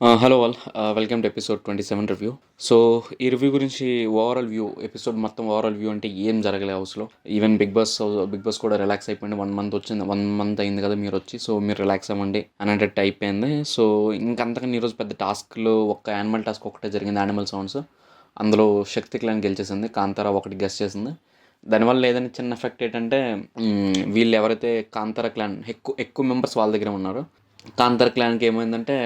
Hello all, welcome to episode 27 review. So ఈ review గురించి overall view, episode మొత్తం overall view అంటే ఏం జరగలే హౌస్లో. ఈవెన్ బిగ్ బాస్ కూడా రిలాక్స్ అయిపోయింది. 1 మంత్ వచ్చింది, 1 మంత్ అయింది కదా మీరు వచ్చి. సో మీరు రిలాక్స్ అవ్వండి అనేటట్టు అయిపోయింది. సో ఇంకంతకన్నా ఈరోజు పెద్ద టాస్క్లో ఒక్క యానిమల్ టాస్క్ ఒకటే జరిగింది, యానిమల్ సౌండ్స్. అందులో శక్తి క్లాన్ గెలిచేసింది, కాంతారా ఒకటి గెస్ట్ చేసింది. దానివల్ల ఏదైనా చిన్న ఎఫెక్ట్ ఏంటంటే, వీళ్ళు ఎవరైతే కాంతారా క్లాన్ ఎక్కువ ఎక్కువ మెంబర్స్ వాళ్ళ దగ్గర ఉన్నారో, కాంతార క్లాన్కి ఏమైందంటే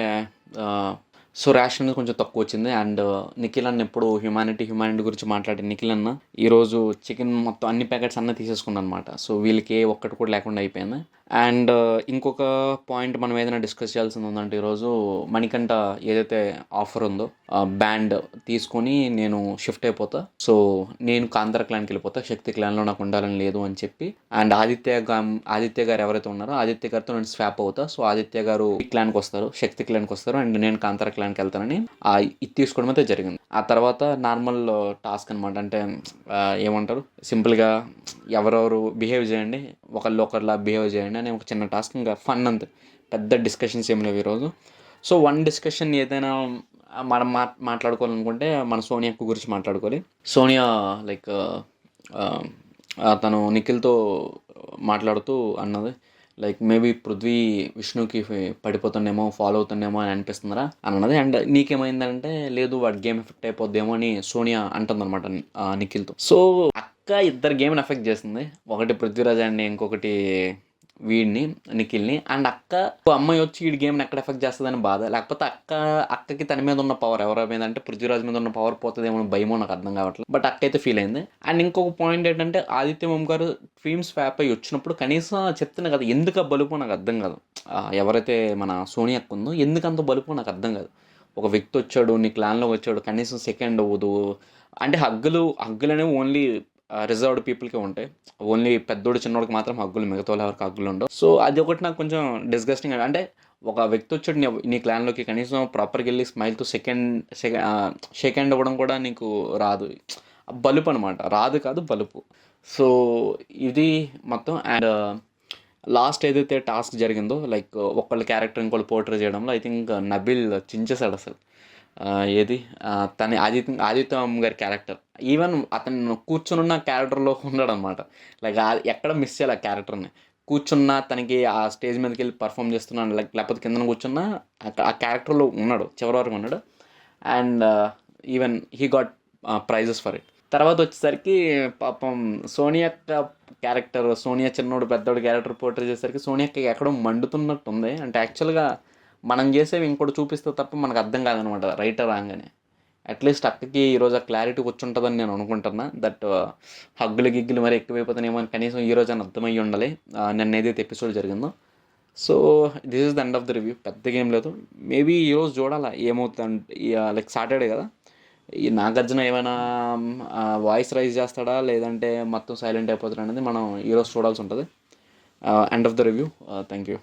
సో ర్యాషన్ కొంచెం తక్కువ వచ్చింది. అండ్ నిఖిల్ అన్న ఎప్పుడు హ్యుమానిటీ గురించి మాట్లాడే నిఖిల్ అన్న ఈరోజు చికెన్ మొత్తం అన్ని ప్యాకెట్స్ అన్న తీసేసుకున్నాను అనమాట. సో వీళ్ళకి ఏ ఒక్కటి కూడా లేకుండా అయిపోయింది. అండ్ ఇంకొక పాయింట్ మనం ఏదైనా డిస్కస్ చేయాల్సింది ఉందంటే, ఈరోజు మణికంఠ ఏదైతే ఆఫర్ ఉందో బ్యాండ్ తీసుకొని నేను షిఫ్ట్ అయిపోతా, సో నేను కాంతార క్లాన్కి వెళ్ళిపోతా, శక్తి క్లాన్లో నాకు ఉండాలని లేదు అని చెప్పి. అండ్ ఆదిత్య గారు ఎవరైతే ఉన్నారో ఆదిత్య గారితో నేను స్వాప్ అవుతా. సో ఆదిత్య గారు ఈ క్లాన్కి వస్తారు, శక్తి క్లాన్కి వస్తారు, అండ్ నేను కాంతార క్లాన్కి వెళ్తానని ఇది తీసుకోవడం అయితే జరిగింది. ఆ తర్వాత నార్మల్ టాస్క్ అనమాట. అంటే ఏమంటారు, సింపుల్గా ఎవరెవరు బిహేవ్ చేయండి, ఒకళ్ళ బిహేవ్ చేయండి అనే ఒక చిన్న టాస్క్. ఇంకా ఫన్ అంతే, పెద్ద డిస్కషన్స్ ఏం లేవు ఈరోజు. సో వన్ డిస్కషన్ ఏదైనా మనం మాట్లాడుకోవాలనుకుంటే మన సోనియా గురించి మాట్లాడుకోవాలి. సోనియా లైక్ తను నిఖిల్తో మాట్లాడుతూ అన్నది, లైక్ మేబీ పృథ్వీ విష్ణుకి పడిపోతుండేమో, ఫాలో అవుతుండేమో అని అనిపిస్తుందిరా అని అన్నది. అండ్ నీకేమైందంటే, లేదు వాడు గేమ్ ఎఫెక్ట్ అయిపోద్దేమో అని సోనియా అంటుందన్నమాట నిఖిల్తో. సో అక్క ఇద్దరు గేమ్ని ఎఫెక్ట్ చేస్తుంది, ఒకటి పృథ్వీరాజ్ అండ్ ఇంకొకటి వీడిని, నిఖిల్ని. అండ్ అమ్మాయి వచ్చి వీడి గేమ్ని ఎక్కడ ఎఫెక్ట్ చేస్తుందని బాధ, లేకపోతే అక్కకి తన మీద ఉన్న పవర్ ఎవరి మీద అంటే పృథ్వీరాజ్ మీద ఉన్న పవర్ పోతుందేమో భయమో నాకు అర్థం కావట్లేదు. బట్ అక్క అయితే ఫీల్ అయింది. అండ్ ఇంకొక పాయింట్ ఏంటంటే, ఆదిత్య ఓం గారు ఫీమ్ స్వాప్ అయ్యి వచ్చినప్పుడు కనీసం చెప్తున్నా కదా, ఎందుకు బలుపు నాకు అర్థం కాదు. ఎవరైతే మన సోనియా అక్క ఉందో ఎందుకు అంత బలుపు నాకు అర్థం కాదు. ఒక వ్యక్తి వచ్చాడు, నీ క్లాన్లోకి వచ్చాడు, కనీసం సెకండ్ అవ్వదు. అంటే హగ్గులు అనేవి ఓన్లీ రిజర్వ్డ్ పీపుల్కే ఉంటాయి. ఓన్లీ పెద్దోడు చిన్నోడికి మాత్రం హగ్గులు, మిగతా వాళ్ళు ఎవరికి హగ్గులు ఉండవు. సో అది ఒకటి నాకు కొంచెం డిస్గస్టింగ్. అంటే ఒక వ్యక్తి వచ్చాడు నీ క్లాన్లోకి, కనీసం ప్రాపర్గా వెళ్ళి స్మైల్తో షేక్ హ్యాండ్ అవ్వడం కూడా నీకు రాదు. బలుపు అనమాట, రాదు కాదు బలుపు. సో ఇది మొత్తం. అండ్ లాస్ట్ ఏదైతే టాస్క్ జరిగిందో, లైక్ ఒకళ్ళ క్యారెక్టర్ ఇంకోళ్ళు పోర్ట్రే చేయడంలో ఐ థింక్ నబిల్ చించేశాడు అసలు. ఏది తన ఆదిత్య గారి క్యారెక్టర్, ఈవెన్ అతను కూర్చున్న క్యారెక్టర్లో ఉన్నాడు అనమాట. లైక్ ఎక్కడ మిస్ చేయాలి ఆ క్యారెక్టర్ని. కూర్చున్నా తనకి ఆ స్టేజ్ మీదకి వెళ్ళి పర్ఫామ్ చేస్తున్నాడు, లేకపోతే కింద కూర్చున్నా ఆ క్యారెక్టర్లో ఉన్నాడు, చివరి వరకు ఉన్నాడు. And even he got prizes for it. తర్వాత వచ్చేసరికి పాపం సోనియా క్యారెక్టర్, సోనియా చిన్నోడు పెద్దోడు క్యారెక్టర్ పోర్ట్రే చేసేసరికి సోనియాకి ఎక్కడో మండుతున్నట్టు ఉంది. అంటే యాక్చువల్గా మనం చేసేవి ఇంకోటి చూపిస్తే తప్ప మనకు అర్థం కాదనమాట, రైటర్ రాగానే. అట్లీస్ట్ అక్కకి ఈరోజు ఆ క్లారిటీ వచ్చుంటుందని నేను అనుకుంటున్నా. దట్ గిగ్గులు మరి ఎక్కువైపోతానేమో అని కనీసం ఈరోజు అని అర్థమయ్యి ఉండాలి నిన్న ఏదైతే ఎపిసోడ్ జరిగిందో. So this is the end of the review. పెద్దగా ఏం లేదు. మేబీ ఈరోజు చూడాలా ఏమవుతుంది. లైక్ సాటర్డే కదా, ఈ నాగార్జున ఏమైనా వాయిస్ రైజ్ చేస్తాడా, లేదంటే మొత్తం సైలెంట్ అయిపోతాడా అనేది మనం ఈరోజు చూడాల్సి ఉంటుంది. End of the review. Thank you.